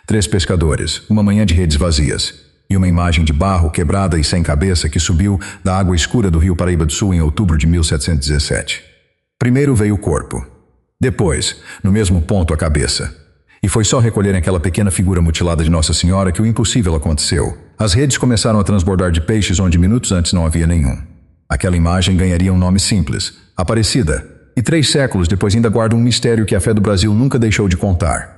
3 pescadores, uma manhã de redes vazias, e uma imagem de barro quebrada e sem cabeça que subiu da água escura do rio Paraíba do Sul em outubro de 1717. Primeiro veio o corpo. Depois, no mesmo ponto, a cabeça. E foi só recolherem aquela pequena figura mutilada de Nossa Senhora que o impossível aconteceu. As redes começaram a transbordar de peixes onde minutos antes não havia nenhum. Aquela imagem ganharia um nome simples, Aparecida, e 3 séculos depois ainda guarda um mistério que a fé do Brasil nunca deixou de contar.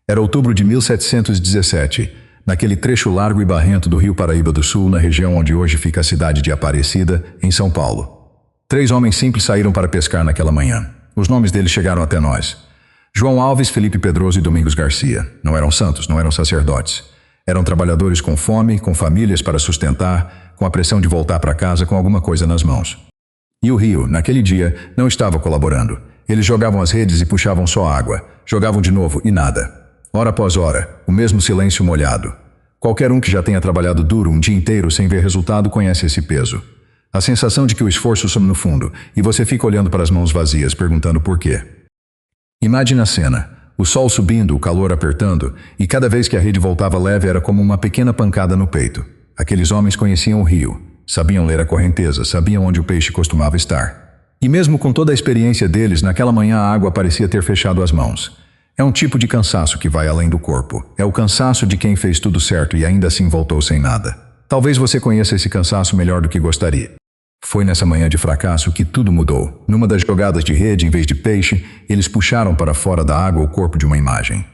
Era outubro de 1717, naquele trecho largo e barrento do rio Paraíba do Sul, na região onde hoje fica a cidade de Aparecida, em São Paulo. 3 homens simples saíram para pescar naquela manhã. Os nomes deles chegaram até nós. João Alves, Felipe Pedroso e Domingos Garcia. Não eram santos, não eram sacerdotes. Eram trabalhadores com fome, com famílias para sustentar, com a pressão de voltar para casa com alguma coisa nas mãos. E o rio, naquele dia, não estava colaborando. Eles jogavam as redes e puxavam só água. Jogavam de novo e nada. Hora após hora, o mesmo silêncio molhado. Qualquer um que já tenha trabalhado duro um dia inteiro sem ver resultado conhece esse peso. A sensação de que o esforço some no fundo e você fica olhando para as mãos vazias, perguntando por quê. Imagine a cena. O sol subindo, o calor apertando, e cada vez que a rede voltava leve era como uma pequena pancada no peito. Aqueles homens conheciam o rio, sabiam ler a correnteza, sabiam onde o peixe costumava estar. E mesmo com toda a experiência deles, naquela manhã a água parecia ter fechado as mãos. É um tipo de cansaço que vai além do corpo. É o cansaço de quem fez tudo certo e ainda assim voltou sem nada. Talvez você conheça esse cansaço melhor do que gostaria. Foi nessa manhã de fracasso que tudo mudou. Numa das jogadas de rede, em vez de peixe, eles puxaram para fora da água o corpo de uma imagem.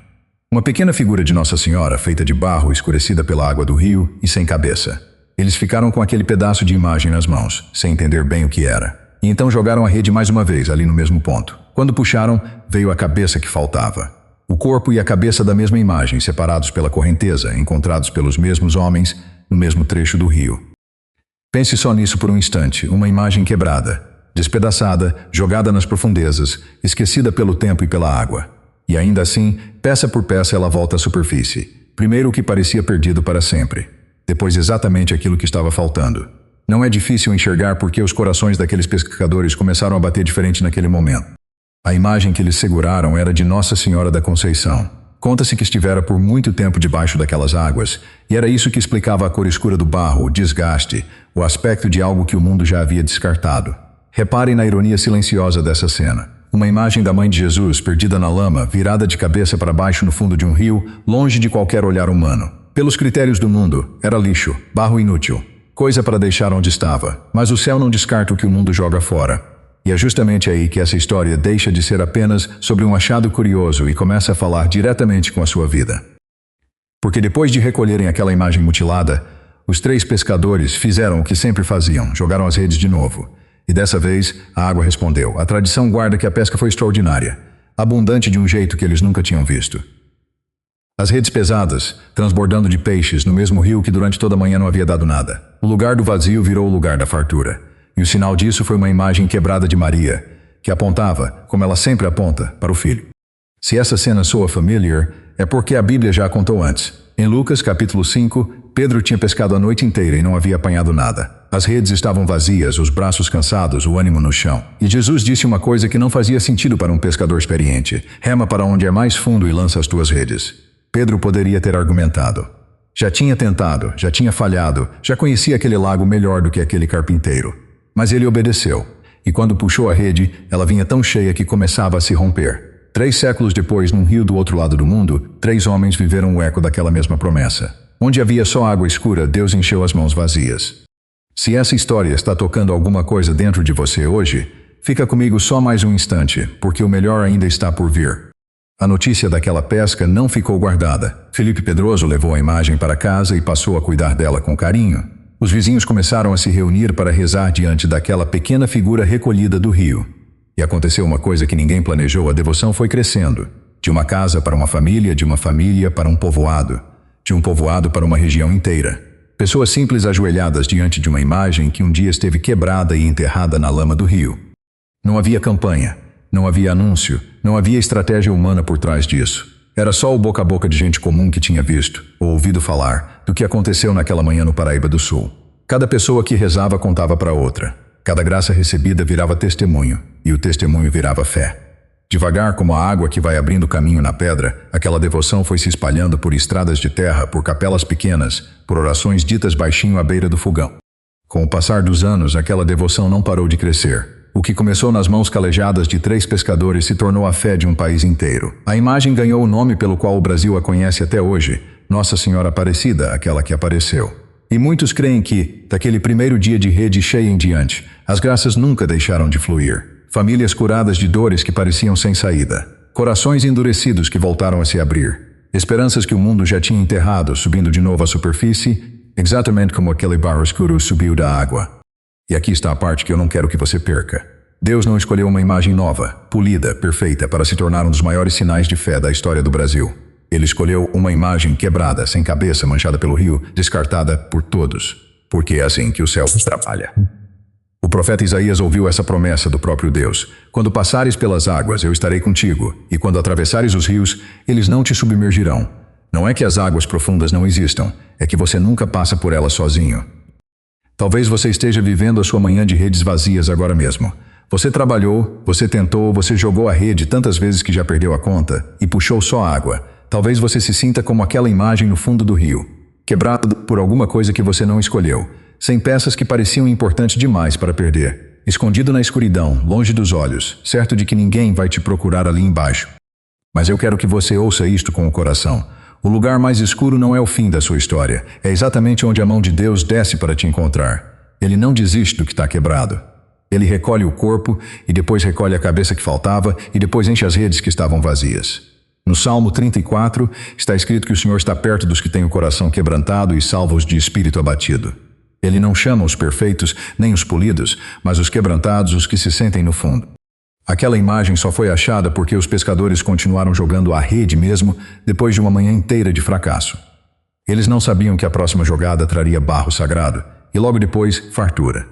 Uma pequena figura de Nossa Senhora, feita de barro, escurecida pela água do rio e sem cabeça. Eles ficaram com aquele pedaço de imagem nas mãos, sem entender bem o que era. E então jogaram a rede mais uma vez, ali no mesmo ponto. Quando puxaram, veio a cabeça que faltava. O corpo e a cabeça da mesma imagem, separados pela correnteza, encontrados pelos mesmos homens, no mesmo trecho do rio. Pense só nisso por um instante, uma imagem quebrada, despedaçada, jogada nas profundezas, esquecida pelo tempo e pela água. E ainda assim, peça por peça ela volta à superfície. Primeiro o que parecia perdido para sempre. Depois exatamente aquilo que estava faltando. Não é difícil enxergar porque os corações daqueles pescadores começaram a bater diferente naquele momento. A imagem que eles seguraram era de Nossa Senhora da Conceição. Conta-se que estivera por muito tempo debaixo daquelas águas, e era isso que explicava a cor escura do barro, o desgaste, o aspecto de algo que o mundo já havia descartado. Reparem na ironia silenciosa dessa cena. Uma imagem da Mãe de Jesus, perdida na lama, virada de cabeça para baixo no fundo de um rio, longe de qualquer olhar humano. Pelos critérios do mundo, era lixo, barro inútil, coisa para deixar onde estava. Mas o céu não descarta o que o mundo joga fora. E é justamente aí que essa história deixa de ser apenas sobre um achado curioso e começa a falar diretamente com a sua vida. Porque depois de recolherem aquela imagem mutilada, os 3 pescadores fizeram o que sempre faziam, jogaram as redes de novo. E dessa vez, a água respondeu. A tradição guarda que a pesca foi extraordinária, abundante de um jeito que eles nunca tinham visto. As redes pesadas, transbordando de peixes no mesmo rio que durante toda a manhã não havia dado nada. O lugar do vazio virou o lugar da fartura. E o sinal disso foi uma imagem quebrada de Maria, que apontava, como ela sempre aponta, para o Filho. Se essa cena soa familiar, é porque a Bíblia já a contou antes. Em Lucas, capítulo 5, Pedro tinha pescado a noite inteira e não havia apanhado nada. As redes estavam vazias, os braços cansados, o ânimo no chão. E Jesus disse uma coisa que não fazia sentido para um pescador experiente. Rema para onde é mais fundo e lança as tuas redes. Pedro poderia ter argumentado. Já tinha tentado, já tinha falhado, já conhecia aquele lago melhor do que aquele carpinteiro. Mas ele obedeceu, e quando puxou a rede, ela vinha tão cheia que começava a se romper. 3 séculos depois, num rio do outro lado do mundo, 3 homens viveram o eco daquela mesma promessa. Onde havia só água escura, Deus encheu as mãos vazias. Se essa história está tocando alguma coisa dentro de você hoje, fica comigo só mais um instante, porque o melhor ainda está por vir. A notícia daquela pesca não ficou guardada. Felipe Pedroso levou a imagem para casa e passou a cuidar dela com carinho. Os vizinhos começaram a se reunir para rezar diante daquela pequena figura recolhida do rio. E aconteceu uma coisa que ninguém planejou, a devoção foi crescendo. De uma casa para uma família, de uma família para um povoado, de um povoado para uma região inteira. Pessoas simples ajoelhadas diante de uma imagem que um dia esteve quebrada e enterrada na lama do rio. Não havia campanha, não havia anúncio, não havia estratégia humana por trás disso. Era só o boca a boca de gente comum que tinha visto, ou ouvido falar, do que aconteceu naquela manhã no Paraíba do Sul. Cada pessoa que rezava contava para outra. Cada graça recebida virava testemunho, e o testemunho virava fé. Devagar como a água que vai abrindo caminho na pedra, aquela devoção foi se espalhando por estradas de terra, por capelas pequenas, por orações ditas baixinho à beira do fogão. Com o passar dos anos, aquela devoção não parou de crescer. O que começou nas mãos calejadas de 3 pescadores se tornou a fé de um país inteiro. A imagem ganhou o nome pelo qual o Brasil a conhece até hoje, Nossa Senhora Aparecida, aquela que apareceu. E muitos creem que, daquele primeiro dia de rede cheia em diante, as graças nunca deixaram de fluir. Famílias curadas de dores que pareciam sem saída. Corações endurecidos que voltaram a se abrir. Esperanças que o mundo já tinha enterrado, subindo de novo à superfície, exatamente como aquele barro escuro subiu da água. E aqui está a parte que eu não quero que você perca. Deus não escolheu uma imagem nova, polida, perfeita, para se tornar um dos maiores sinais de fé da história do Brasil. Ele escolheu uma imagem quebrada, sem cabeça, manchada pelo rio, descartada por todos. Porque é assim que o céu trabalha. O profeta Isaías ouviu essa promessa do próprio Deus. Quando passares pelas águas, eu estarei contigo, e quando atravessares os rios, eles não te submergirão. Não é que as águas profundas não existam, é que você nunca passa por elas sozinho. Talvez você esteja vivendo a sua manhã de redes vazias agora mesmo. Você trabalhou, você tentou, você jogou a rede tantas vezes que já perdeu a conta e puxou só água. Talvez você se sinta como aquela imagem no fundo do rio, quebrado por alguma coisa que você não escolheu, sem peças que pareciam importantes demais para perder, escondido na escuridão, longe dos olhos, certo de que ninguém vai te procurar ali embaixo. Mas eu quero que você ouça isto com o coração. O lugar mais escuro não é o fim da sua história, é exatamente onde a mão de Deus desce para te encontrar. Ele não desiste do que está quebrado. Ele recolhe o corpo e depois recolhe a cabeça que faltava e depois enche as redes que estavam vazias. No Salmo 34 está escrito que o Senhor está perto dos que têm o coração quebrantado e salva os de espírito abatido. Ele não chama os perfeitos nem os polidos, mas os quebrantados, os que se sentem no fundo. Aquela imagem só foi achada porque os pescadores continuaram jogando a rede mesmo depois de uma manhã inteira de fracasso. Eles não sabiam que a próxima jogada traria barro sagrado e logo depois fartura.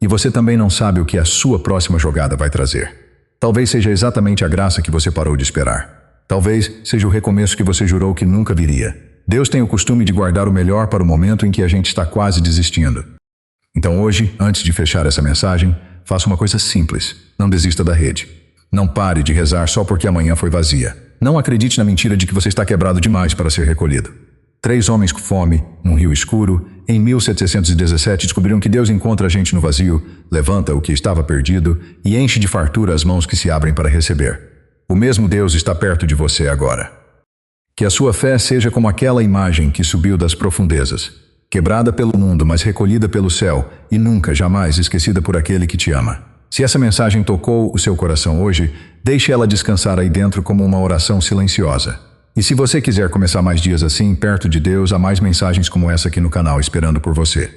E você também não sabe o que a sua próxima jogada vai trazer. Talvez seja exatamente a graça que você parou de esperar. Talvez seja o recomeço que você jurou que nunca viria. Deus tem o costume de guardar o melhor para o momento em que a gente está quase desistindo. Então hoje, antes de fechar essa mensagem, faça uma coisa simples. Não desista da rede. Não pare de rezar só porque amanhã foi vazia. Não acredite na mentira de que você está quebrado demais para ser recolhido. 3 homens com fome, num rio escuro, em 1717 descobriram que Deus encontra a gente no vazio, levanta o que estava perdido e enche de fartura as mãos que se abrem para receber. O mesmo Deus está perto de você agora. Que a sua fé seja como aquela imagem que subiu das profundezas, quebrada pelo mundo, mas recolhida pelo céu e nunca, jamais esquecida por aquele que te ama. Se essa mensagem tocou o seu coração hoje, deixe ela descansar aí dentro como uma oração silenciosa. E se você quiser começar mais dias assim, perto de Deus, há mais mensagens como essa aqui no canal esperando por você.